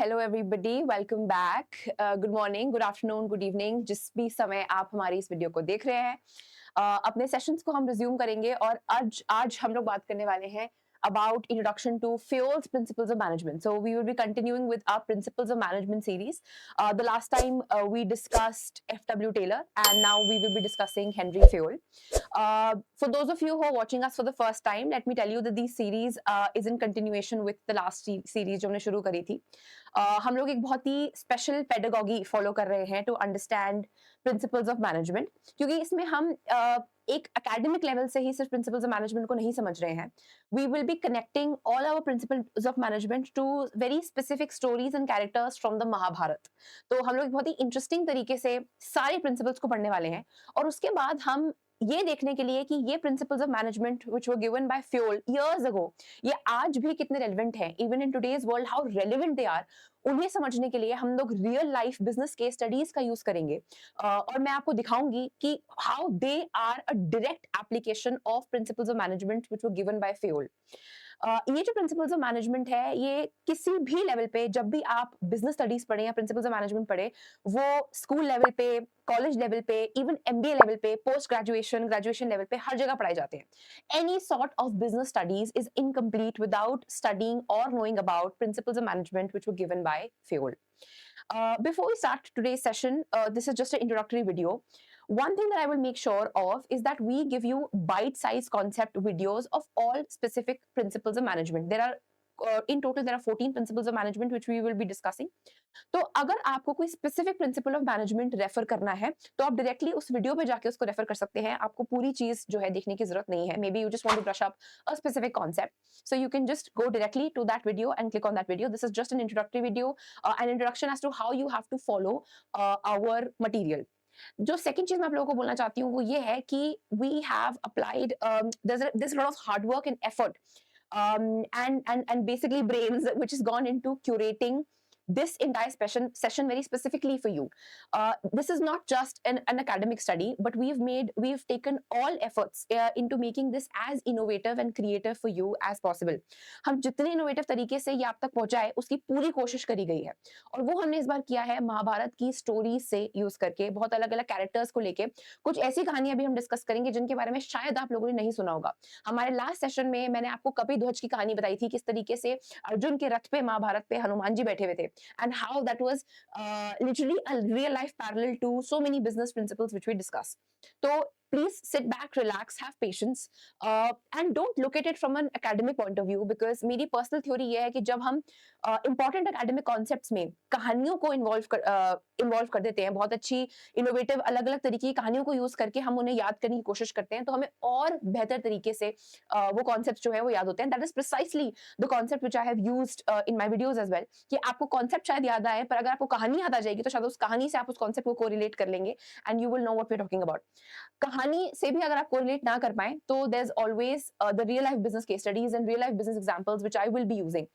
Hello everybody, welcome back. Good morning, good afternoon, good evening, जिस भी समय आप हमारी इस वीडियो को देख रहे हैं। अपने सेशंस को हम रिज्यूम करेंगे और आज आज हम लोग बात करने वाले हैं about introduction to FIOL's principles of management. So we will be continuing with our principles of management series. The last time we discussed F.W. Taylor, and now we will be discussing Henry Fayol. For those of you who are watching us for the first time, let me tell you that this series is in continuation with the last series जो हमने शुरू करी थी. हम लोग एक बहुत ही special pedagogy follow कर रहे हैं to understand principles of management, क्योंकि इसमें हम एक एकेडमिक लेवल से ही सिर्फ प्रिंसिपल्स ऑफ मैनेजमेंट को नहीं समझ रहे हैं. We will be connecting all our principles of management to very specific stories and characters from the Mahabharata. तो हम लोग बहुत ही इंटरेस्टिंग तरीके से सारे प्रिंसिपल्स को पढ़ने वाले हैं और उसके बाद हम ये देखने के लिए कि ये principles of management which were given by Fayol years ago, ये आज भी कितने रेलेवेंट हैं, even in today's world how relevant they are. उन्हें समझने के लिए हम लोग real life business case studies का यूज करेंगे और मैं आपको दिखाऊंगी कि how they are a direct application of principles of management which were given by Fayol. ये जो प्रिंसिपल्स ऑफ मैनेजमेंट है, ये किसी भी लेवल पे जब भी आप बिजनेस स्टडीज पढ़े या प्रिंसिपल्स ऑफ मैनेजमेंट पढ़े, वो स्कूल लेवल पे, कॉलेज लेवल पे, इवन एमबीए लेवल पे, पोस्ट ग्रेजुएशन, ग्रेजुएशन लेवल पे हर जगह पढ़ाए जाते हैं. Any sort of business studies is incomplete without studying or knowing about principles of management which were given by Fayol. Before we start today's session, this is just an introductory video. One thing that I will make sure of is that we give you bite-sized concept videos of all specific principles of management. There are in total there are 14 principles of management which we will be discussing. तो अगर आपको कोई specific principle of management refer करना है तो आप directly उस video पे जाके उसको रेफर कर सकते हैं. आपको पूरी चीज जो है देखने की जरूरत नहीं है. Maybe you just want to brush up a specific concept, so you can just go directly to that video and click on that video. This is just an introductory video, an introduction as to how you have to follow our material. जो second चीज मैं आप लोगों को बोलना चाहती हूँ वो ये है कि we have applied this lot of hard work and effort and basically brains which has gone into curating this entire session very specifically for you. This is not just an academic study, but we've taken all efforts into making this as innovative and creative for you as possible. हम जितने innovative तरीके से ये आप तक पहुंचाए उसकी पूरी कोशिश करी गई है और वो हमने इस बार किया है महाभारत की स्टोरी से यूज करके. बहुत अलग अलग कैरेक्टर्स को लेके कुछ ऐसी कहानियां भी हम डिस्कस करेंगे जिनके बारे में शायद आप लोगों ने नहीं सुना होगा. हमारे लास्ट सेशन में मैंने आपको कपि ध्वज की कहानी बताई थी, किस तरीके से अर्जुन के रथ पे महाभारत पे हनुमान जी बैठे हुए थे, and how that was literally a real life parallel to so many business principles which we discuss. So please sit back, relax, have patience, and don't look at it from an academic point of view, because मेरी personal theory ये है कि जब हम important academic concepts में कहानियों को involve कर देते हैं, बहुत अच्छी innovative अलग अलग तरीके की कहानियों को यूज करके हम उन्हें याद करने की कोशिश करते हैं, तो हमें और बेहतर तरीके से वो कॉन्सेप्ट जो है वो याद होते हैं. That is precisely the concept which I have used in my videos as well. कि आपको कॉन्सेप्ट शायद याद आए, पर अगर आपको कहानी याद आ जाएगी तो शायद उस कहानी से आप उस कॉन्सेप्ट को कोरिलेट कर लेंगे and you will know what we are talking about. कहानी से भी अगर आप कोरिलेट ना कर पाए तो there is always the real life business case studies and real life business examples which I will be using.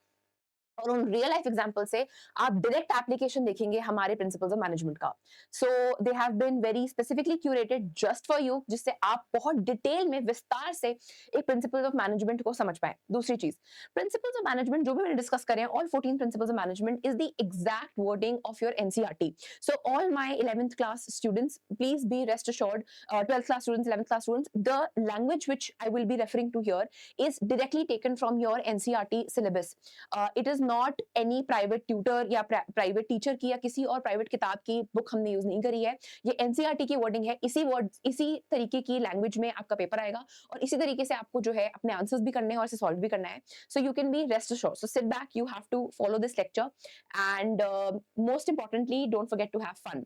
और उन रियल लाइफ एग्जांपल से आप डायरेक्ट एप्लीकेशन देखेंगे हमारे प्रिंसिपल्स ऑफ मैनेजमेंट का. So they have been very specifically curated just for you, जिससे आप बहुत डिटेल में विस्तार से एक प्रिंसिपल्स ऑफ मैनेजमेंट को समझ पाए. दूसरी चीज, प्रिंसिपल्स ऑफ मैनेजमेंट जो भी मैंने डिस्कस करे हैं, all 14 principles of management is the exact wording of your NCERT. So all my 11th class students, please be rest assured, 12th class students, 11th class students, the language which I will be referring to here is directly taken from your NCERT syllabus. It is not any private tutor या private teacher की या किसी और private किताब की book हमने use नहीं करी है. ये एनसीईआरटी की वर्डिंग है. इसी तरीके की लैंग्वेज में आपका पेपर आएगा और इसी तरीके से आपको जो है अपने आंसर्स भी करने हैं और इसे सॉल्व भी करना है. So you can be rest assured. So sit back, you have to follow this lecture and most importantly don't forget to have fun.